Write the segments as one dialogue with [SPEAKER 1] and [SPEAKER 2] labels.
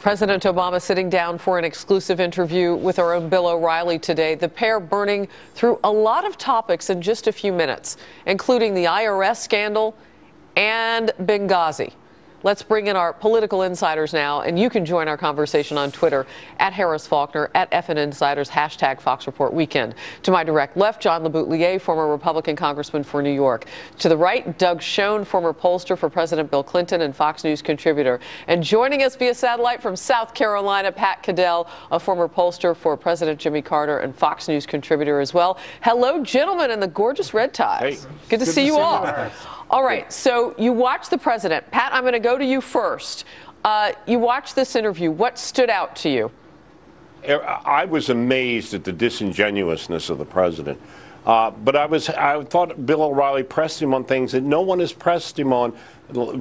[SPEAKER 1] President Obama sitting down for an exclusive interview with our own Bill O'Reilly today. The pair burning through a lot of topics in just a few minutes, including the IRS scandal and Benghazi. Let's bring in our political insiders now, and you can join our conversation on Twitter at Harris Faulkner, at FN Insiders, hashtag Fox Report Weekend. To my direct left, John LeBoutillier, former Republican congressman for New York. To the right, Doug Schoen, former pollster for President Bill Clinton and Fox News contributor. And joining us via satellite from South Carolina, Pat Caddell, a former pollster for President Jimmy Carter and Fox News contributor as well. Hello, gentlemen, in the gorgeous red ties.
[SPEAKER 2] Hey,
[SPEAKER 1] good to see you all. All right, so you watched the president. Pat, I'm going to go to you first. You watched this interview. What stood out to you?
[SPEAKER 2] I was amazed at the disingenuousness of the president. But I thought Bill O'Reilly pressed him on things that no one has pressed him on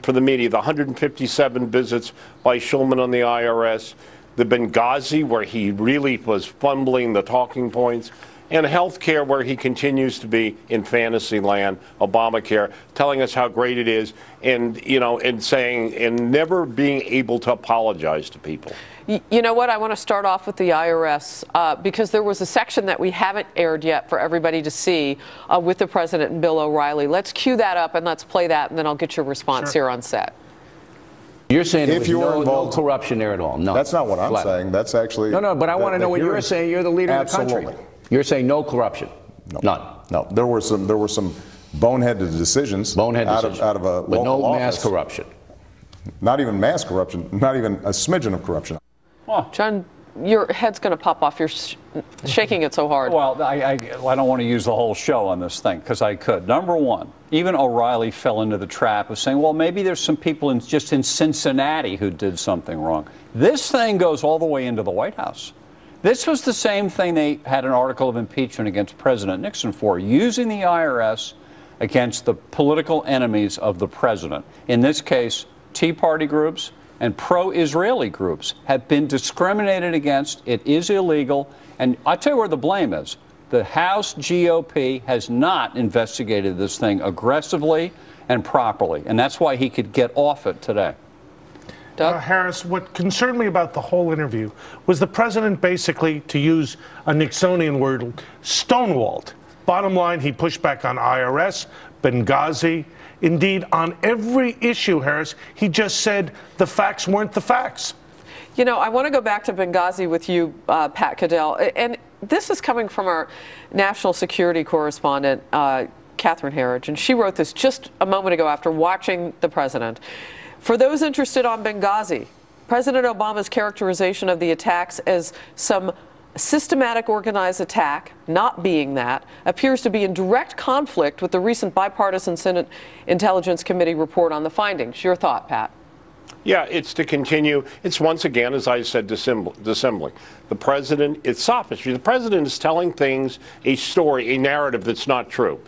[SPEAKER 2] for the media. The 157 visits by Schulman on the IRS, the Benghazi, where he really was fumbling the talking points, and health care, where he continues to be in fantasy land, Obamacare, telling us how great it is, and, you know, and saying, and never being able to apologize to people.
[SPEAKER 1] You know what? I want to start off with the IRS because there was a section that we haven't aired yet for everybody to see with the president and Bill O'Reilly. Let's cue that up and let's play that, and then I'll get your response here on set.
[SPEAKER 3] You're saying there was no corruption there at all? No.
[SPEAKER 4] That's not what I'm saying. That's actually...
[SPEAKER 3] No, but I want to know what you're saying. You're the leader of the country.
[SPEAKER 4] Absolutely.
[SPEAKER 3] You're saying no corruption?
[SPEAKER 4] No.
[SPEAKER 3] None?
[SPEAKER 4] No. There were some boneheaded decisions out of a
[SPEAKER 3] but
[SPEAKER 4] local
[SPEAKER 3] no mass
[SPEAKER 4] office.
[SPEAKER 3] corruption?
[SPEAKER 4] Not even mass corruption. Not even a smidgen of corruption.
[SPEAKER 1] Oh. John, your head's going to pop off. You're shaking it so hard.
[SPEAKER 5] Well, I don't want to use the whole show on this thing, because I could. Number one, even O'Reilly fell into the trap of saying, well, maybe there's some people just in Cincinnati who did something wrong. This thing goes all the way into the White House. This was the same thing they had an article of impeachment against President Nixon for, using the IRS against the political enemies of the president. In this case, Tea Party groups and pro-Israeli groups have been discriminated against. It is illegal. And I'll tell you where the blame is. The House GOP has not investigated this thing aggressively and properly. And that's why he could get off it today.
[SPEAKER 6] Harris, what concerned me about the whole interview was the president basically, to use a Nixonian word, stonewalled. Bottom line, he pushed back on IRS, Benghazi. Indeed, on every issue, Harris, he just said the facts weren't the facts.
[SPEAKER 1] You know, I want to go back to Benghazi with you, Pat Caddell. And this is coming from our national security correspondent, Catherine Herridge. And she wrote this just a moment ago after watching the president. For those interested on Benghazi, President Obama's characterization of the attacks as some systematic organized attack, not being that, appears to be in direct conflict with the recent bipartisan Senate Intelligence Committee report on the findings. Your thought, Pat?
[SPEAKER 2] Yeah, it's to continue. It's once again, as I said, dissembling. The president, it's sophistry. The president is telling things, a story, a narrative that's not true.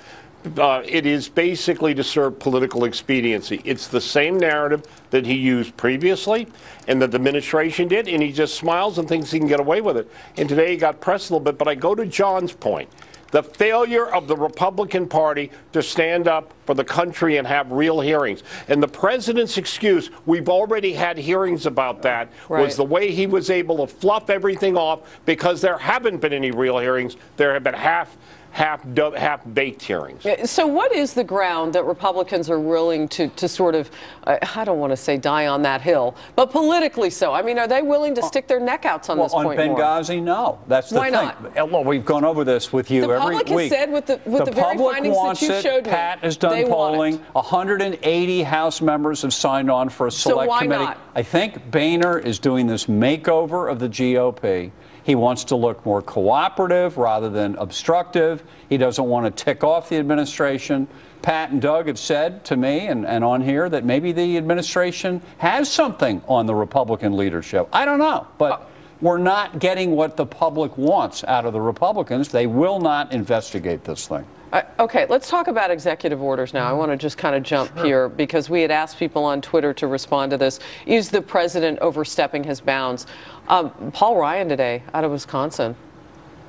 [SPEAKER 2] It is basically to serve political expediency. It's the same narrative that he used previously and that the administration did, and he just smiles and thinks he can get away with it. And today he got pressed a little bit, but I go to John's point. The failure of the Republican Party to stand up for the country and have real hearings. And the president's excuse, we've already had hearings about that, was the way he was able to fluff everything off because there haven't been any real hearings. There have been half-baked hearings.
[SPEAKER 1] So what is the ground that Republicans are willing to sort of, I don't want to say die on that hill, but politically so? I mean, are they willing to stick their neck outs on this point
[SPEAKER 5] on Benghazi, no. That's the thing.
[SPEAKER 1] Why not?
[SPEAKER 5] Well, we've gone over this with you every week.
[SPEAKER 1] The public has said with the very findings that you showed me,
[SPEAKER 5] Pat has done polling. 180 House members have signed on for a select committee.
[SPEAKER 1] So why not?
[SPEAKER 5] I think Boehner is doing this makeover of the GOP. He wants to look more cooperative rather than obstructive. He doesn't want to tick off the administration. Pat and Doug have said to me and on here that maybe the administration has something on the Republican leadership. I don't know, but we're not getting what the public wants out of the Republicans. They will not investigate this thing.
[SPEAKER 1] Okay, let's talk about executive orders now. I want to just kind of jump here because we had asked people on Twitter to respond to this. Is the president overstepping his bounds? Paul Ryan today out of Wisconsin.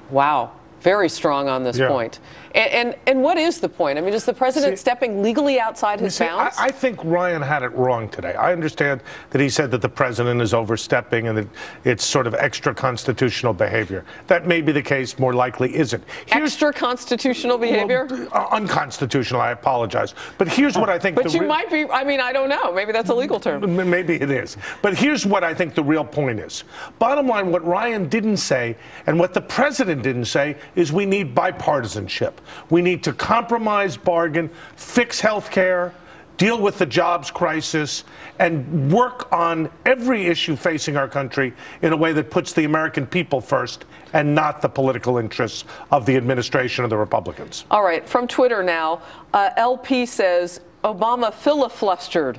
[SPEAKER 1] Wow. very strong on this point. And what is the point? I mean, is the president stepping legally outside his bounds?
[SPEAKER 6] I think Ryan had it wrong today. I understand that he said that the president is overstepping and that it's sort of extra constitutional behavior. That may be the case, more likely isn't.
[SPEAKER 1] Extra constitutional behavior?
[SPEAKER 6] Well, unconstitutional, I apologize. But here's what I think.
[SPEAKER 1] But you might be, I mean, I don't know. Maybe that's a legal term.
[SPEAKER 6] Maybe it is. But here's what I think the real point is. Bottom line, what Ryan didn't say and what the president didn't say is we need bipartisanship. We need to compromise, bargain, fix health care, deal with the jobs crisis, and work on every issue facing our country in a way that puts the American people first and not the political interests of the administration or the Republicans.
[SPEAKER 1] All right, from Twitter now, LP says Obama filibustered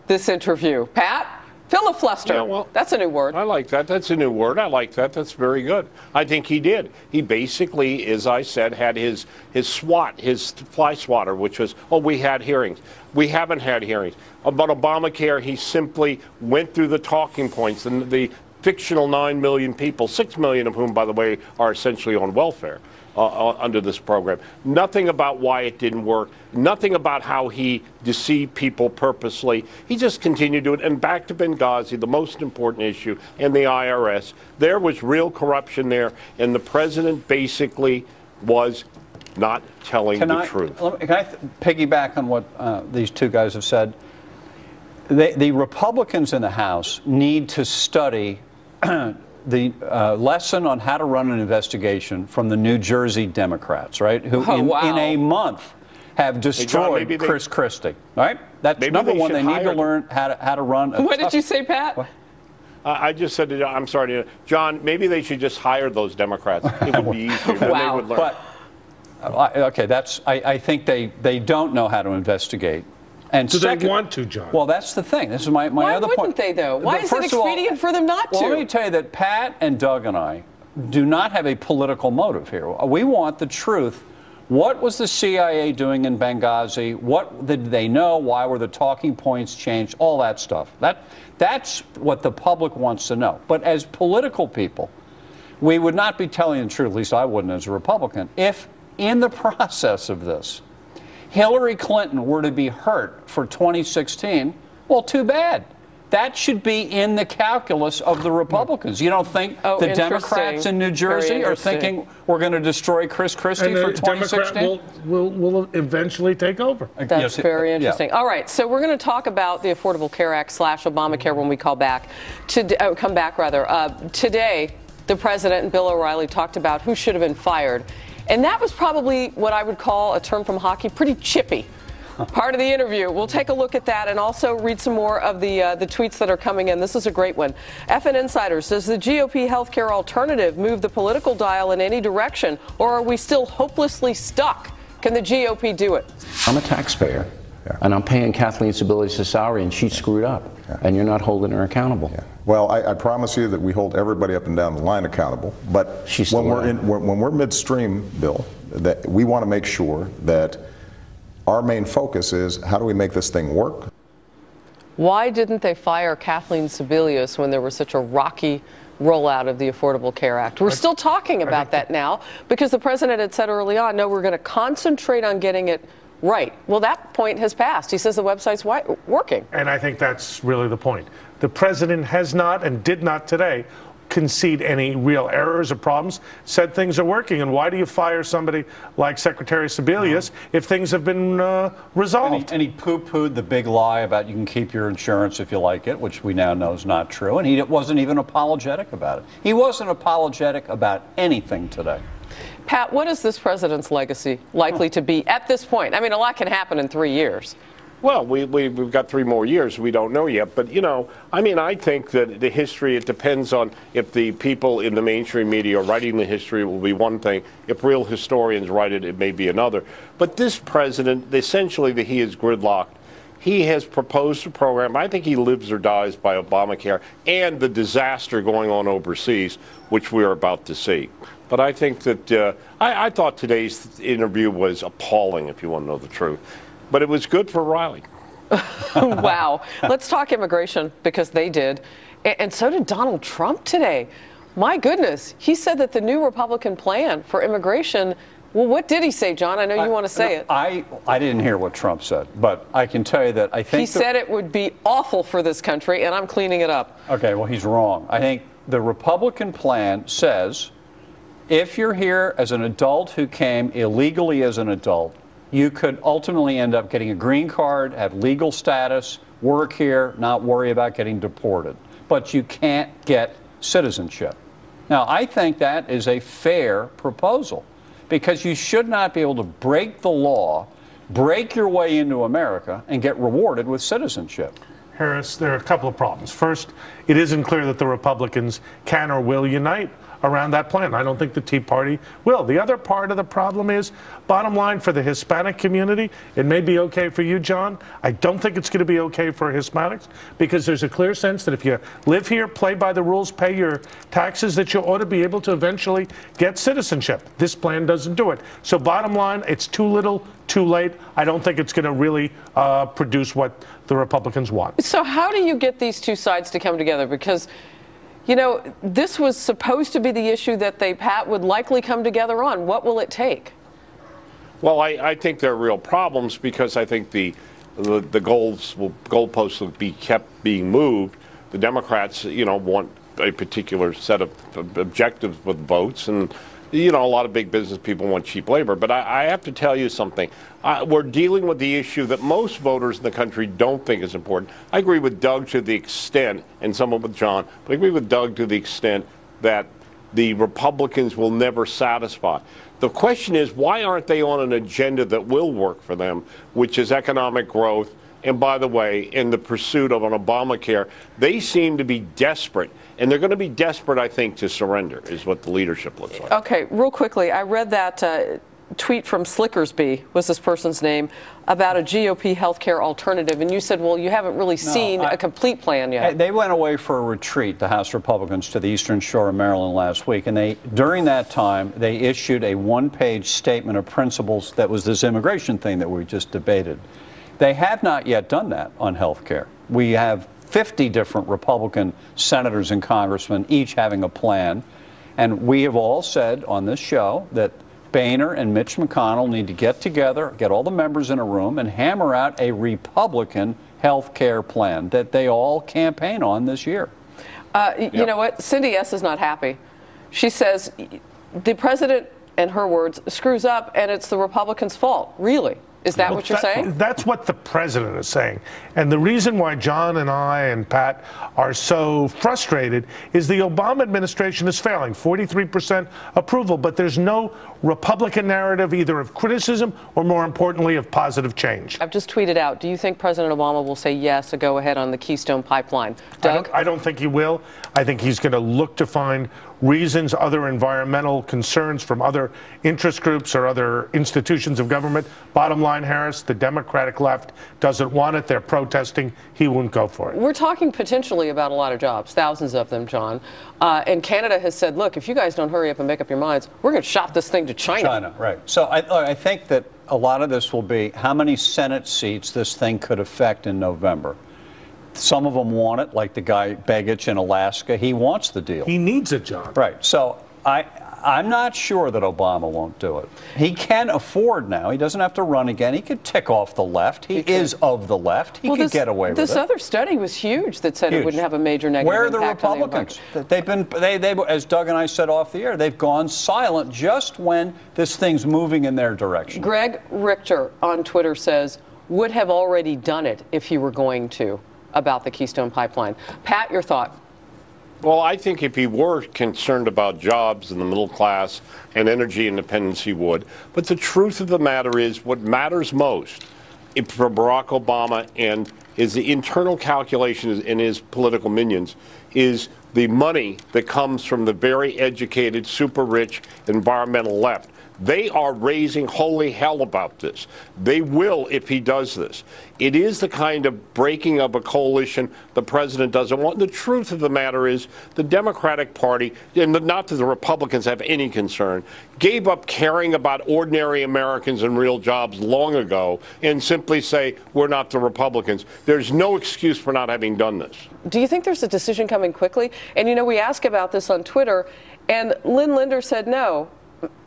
[SPEAKER 1] this interview. Pat? Filibuster. Yeah, well, that's a new word.
[SPEAKER 2] I like that. That's a new word. I like that. That's very good. I think he did. He basically, as I said, had his SWAT, his fly swatter, which was, oh, we had hearings. We haven't had hearings. About Obamacare, he simply went through the talking points and the fictional 9 million people, 6 million of whom, by the way, are essentially on welfare. Under this program. Nothing about why it didn't work. Nothing about how he deceived people purposely. He just continued to do it. And back to Benghazi, the most important issue, and the IRS. There was real corruption there, and the president basically was not telling the truth.
[SPEAKER 5] Can I piggyback on what these two guys have said? The Republicans in the House need to study the lesson on how to run an investigation from the New Jersey Democrats, right? Who in a month have destroyed Chris Christie, right? That's number one. They need to learn how to run.
[SPEAKER 1] What did you say, Pat?
[SPEAKER 2] I just said, I'm sorry, John, maybe they should just hire those Democrats. It would be easier. Then they would learn.
[SPEAKER 5] But, okay, I think they don't know how to investigate. And
[SPEAKER 6] do they want to, John?
[SPEAKER 5] Well, that's the thing. This is my other point.
[SPEAKER 1] Why wouldn't they, though? Why is it expedient for them not to?
[SPEAKER 5] Well, let me tell you that Pat and Doug and I do not have a political motive here. We want the truth. What was the CIA doing in Benghazi? What did they know? Why were the talking points changed? All that stuff. That's what the public wants to know. But as political people, we would not be telling the truth, at least I wouldn't as a Republican, if in the process of this, Hillary Clinton were to be hurt for 2016, well, too bad. That should be in the calculus of the Republicans. You don't think the Democrats in New Jersey are thinking we're going to destroy Chris Christie for 2016?
[SPEAKER 6] Democrat will eventually take over.
[SPEAKER 1] That's very interesting. All right, so we're going to talk about the Affordable Care Act / Obamacare when we come back. Today, the president and Bill O'Reilly talked about who should have been fired. And that was probably what I would call a term from hockey, pretty chippy. Part of the interview. We'll take a look at that and also read some more of the tweets that are coming in. This is a great one. FN Insiders, does the GOP healthcare alternative move the political dial in any direction, or are we still hopelessly stuck? Can the GOP do it?
[SPEAKER 3] I'm a taxpayer, and I'm paying Kathleen Sibelius' salary, and she screwed up, and you're not holding her accountable.
[SPEAKER 4] Well, I promise you that we hold everybody up and down the line accountable. But when we're midstream, Bill, that we want to make sure that our main focus is how do we make this thing work?
[SPEAKER 1] Why didn't they fire Kathleen Sibelius when there was such a rocky rollout of the Affordable Care Act? We're still talking about that now because the president had said early on, no, we're going to concentrate on getting it right. Well, that point has passed. He says the website's working.
[SPEAKER 6] And I think that's really the point. The president has not and did not today concede any real errors or problems, said things are working. And why do you fire somebody like Secretary Sibelius if things have been resolved?
[SPEAKER 5] And he poo-pooed the big lie about you can keep your insurance if you like it, which we now know is not true. And he wasn't even apologetic about it. He wasn't apologetic about anything today.
[SPEAKER 1] Pat, what is this president's legacy likely to be at this point? I mean, a lot can happen in 3 years.
[SPEAKER 2] Well, we've got 3 more years. We don't know yet. But, I think that the history, it depends on if the people in the mainstream media are writing the history, it will be one thing. If real historians write it, it may be another. But this president, essentially, he is gridlocked. He has proposed a program. I think he lives or dies by Obamacare and the disaster going on overseas, which we're about to see. But I think that I thought today's interview was appalling, if you want to know the truth. But it was good for O'Reilly.
[SPEAKER 1] Wow. Let's talk immigration, because they did. And so did Donald Trump today. My goodness, he said that the new Republican plan for immigration, well, what did he say, John? I know you want to say it.
[SPEAKER 5] I didn't hear what Trump said, but I can tell you that I think...
[SPEAKER 1] He said it would be awful for this country, and I'm cleaning it up.
[SPEAKER 5] Okay, well, he's wrong. I think the Republican plan says if you're here as an adult who came illegally as an adult, you could ultimately end up getting a green card, have legal status, work here, not worry about getting deported. But you can't get citizenship. Now, I think that is a fair proposal because you should not be able to break the law, break your way into America, and get rewarded with citizenship.
[SPEAKER 6] Harris, there are a couple of problems. First, it isn't clear that the Republicans can or will unite around that plan. I don't think the Tea Party will. The other part of the problem is, bottom line, for the Hispanic community, it may be okay for you, John. I don't think it's going to be okay for Hispanics because there's a clear sense that if you live here, play by the rules, pay your taxes, that you ought to be able to eventually get citizenship. This plan doesn't do it. So bottom line, it's too little, too late. I don't think it's going to really produce what the Republicans want.
[SPEAKER 1] So how do you get these two sides to come together? Because you know, this was supposed to be the issue that Pat, would likely come together on. What will it take?
[SPEAKER 2] Well, I think there are real problems because I think the goalposts will be kept being moved. The Democrats, want a particular set of objectives with votes, and a lot of big business people want cheap labor. But I have to tell you something. We're dealing with the issue that most voters in the country don't think is important. I agree with Doug to the extent, and somewhat with John, but I agree with Doug to the extent that the Republicans will never satisfy. The question is, why aren't they on an agenda that will work for them, which is economic growth? And by the way, in the pursuit of an Obamacare, they seem to be desperate. And they're going to be desperate, I think, to surrender, is what the leadership looks like.
[SPEAKER 1] Okay, real quickly, I read that tweet from Slickersby, was this person's name, about a GOP healthcare alternative. And you said, well, you haven't really seen a complete plan yet.
[SPEAKER 5] They went away for a retreat, the House Republicans, to the Eastern Shore of Maryland last week. And during that time, they issued a one-page statement of principles that was this immigration thing that we just debated. They have not yet done that on health care. We have 50 different Republican senators and congressmen, each having a plan. And we have all said on this show that Boehner and Mitch McConnell need to get together, get all the members in a room, and hammer out a Republican health care plan that they all campaign on this year.
[SPEAKER 1] You know what? Cindy S. is not happy. She says the president, in her words, screws up and it's the Republicans' fault. Really? Is that what you're saying?
[SPEAKER 6] That's what the president is saying. And the reason why John and I and Pat are so frustrated is the Obama administration is failing. 43% approval, but there's no Republican narrative either of criticism or, more importantly, of positive change.
[SPEAKER 1] I've just tweeted out, do you think President Obama will say yes, a go ahead on the Keystone pipeline? Doug?
[SPEAKER 6] I don't think he will. I think he's going to look to find reasons, other environmental concerns from other interest groups or other institutions of government. Bottom line, Harris, the Democratic left doesn't want it. They're protesting. He wouldn't go for it.
[SPEAKER 1] We're talking potentially about a lot of jobs, thousands of them, John. And Canada has said, look, if you guys don't hurry up and make up your minds, we're going to shop this thing to China.
[SPEAKER 5] China, right. So I think that a lot of this will be how many Senate seats this thing could affect in November. Some of them want it, like the guy Begich in Alaska. He wants the deal.
[SPEAKER 6] He needs it, John.
[SPEAKER 5] Right. So I'm not sure that Obama won't do it. He can afford now. He doesn't have to run again. He could tick off the left. He is of the left. He could get away with it.
[SPEAKER 1] This other study was huge that said it wouldn't have a major negative impact.
[SPEAKER 5] Where are the Republicans? They've as Doug and I said off the air, they've gone silent just when this thing's moving in their direction.
[SPEAKER 1] Greg Richter on Twitter says, would have already done it if he were going to, about the Keystone pipeline. Pat, your thought?
[SPEAKER 2] Well, I think if he were concerned about jobs in the middle class and energy independence, he would. But the truth of the matter is, what matters most for Barack Obama and his internal calculations and his political minions is the money that comes from the very educated, super rich environmental left. They are raising holy hell about this. They will if he does this. It is the kind of breaking of a coalition the president doesn't want. The truth of the matter is the Democratic Party, and not that the Republicans have any concern, gave up caring about ordinary Americans and real jobs long ago and simply say, we're not the Republicans. There's no excuse for not having done this.
[SPEAKER 1] Do you think there's a decision coming quickly? And, you know, we asked about this on Twitter, and Lynn Linder said no.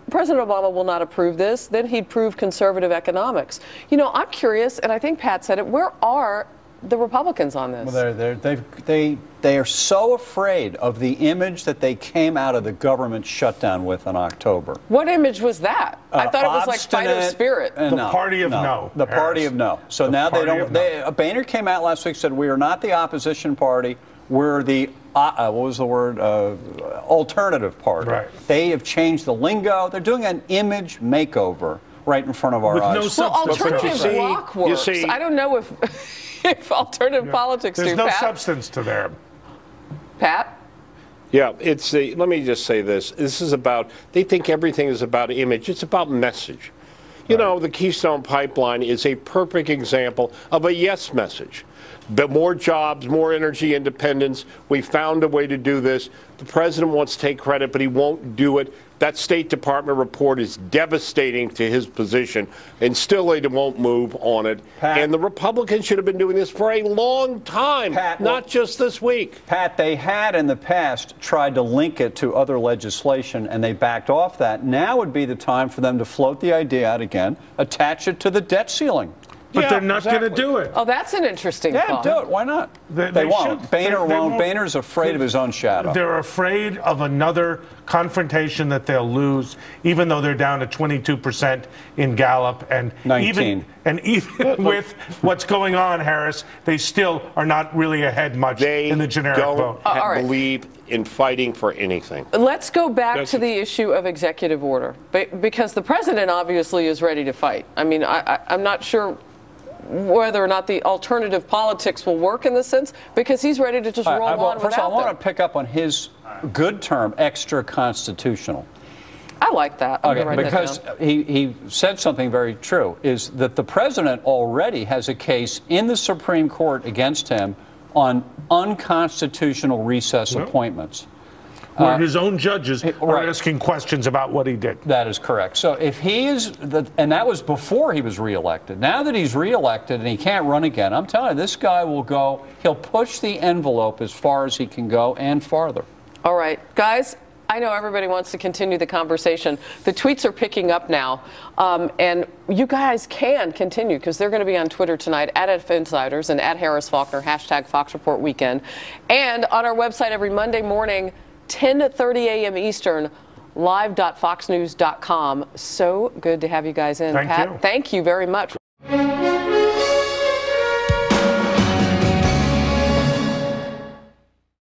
[SPEAKER 1] President Obama will not approve this. Then he'd prove conservative economics. You know, I'm curious, and I think Pat said it, where are the Republicans on this?
[SPEAKER 5] Well, they are so afraid of the image that they came out of the government shutdown with in October.
[SPEAKER 1] What image was that? I thought it was like fighter spirit.
[SPEAKER 6] The party of no.
[SPEAKER 5] The party of no. So now they don't. Boehner came out last week and said, we are not the opposition party. We're the, what was the word, alternative party. Right. They have changed the lingo. They're doing an image makeover right in front of our eyes.
[SPEAKER 1] Well, alternative bloc works. I don't know if alternative politics
[SPEAKER 6] There's
[SPEAKER 1] do,
[SPEAKER 6] no
[SPEAKER 1] Pat.
[SPEAKER 6] substance to there.
[SPEAKER 1] Pat?
[SPEAKER 2] Yeah, let me just say this. This is about, they think everything is about image. It's about message. You know, the Keystone Pipeline is a perfect example of a yes message. But more jobs, more energy independence. We found a way to do this. The president wants to take credit, but he won't do it. That State Department report is devastating to his position, and still they won't move on it. Pat, and the Republicans should have been doing this for a long time, not just this week.
[SPEAKER 5] Pat, they had in the past tried to link it to other legislation, and they backed off that. Now would be the time for them to float the idea out again, attach it to the debt ceiling.
[SPEAKER 6] But they're not going to do it.
[SPEAKER 1] Oh, that's an interesting thought.
[SPEAKER 5] Yeah, do it. Why not? They won't. Boehner won't. Boehner's afraid of his own shadow.
[SPEAKER 6] They're afraid of another confrontation that they'll lose, even though they're down to 22% in Gallup. And
[SPEAKER 5] 19.
[SPEAKER 6] Even with what's going on, Harris, they still are not really ahead much in the generic vote.
[SPEAKER 2] They don't believe in fighting for anything.
[SPEAKER 1] Let's go back to the issue of executive order, because the president obviously is ready to fight. I mean, I'm not sure whether or not the alternative politics will work in this sense, because he's ready to just roll on without
[SPEAKER 5] First of all, I want
[SPEAKER 1] them.
[SPEAKER 5] to pick up on his good term, extra-constitutional.
[SPEAKER 1] I like that.
[SPEAKER 5] Okay, because he said something very true, is that the president already has a case in the Supreme Court against him on unconstitutional recess appointments.
[SPEAKER 6] Where his own judges are asking questions about what he did.
[SPEAKER 5] That is correct. So if he is, and that was before he was reelected. Now that he's reelected and he can't run again, I'm telling you, this guy will go, he'll push the envelope as far as he can go and farther.
[SPEAKER 1] All right, guys. I know everybody wants to continue the conversation. The tweets are picking up now, and you guys can continue because they're going to be on Twitter tonight at @FInsiders and at Harris Faulkner, #FoxReportWeekend, and on our website every Monday morning, 10:30 a.m. Eastern, live.foxnews.com. So good to have you guys in.
[SPEAKER 6] Thank
[SPEAKER 1] Pat,
[SPEAKER 6] you.
[SPEAKER 1] thank you very much.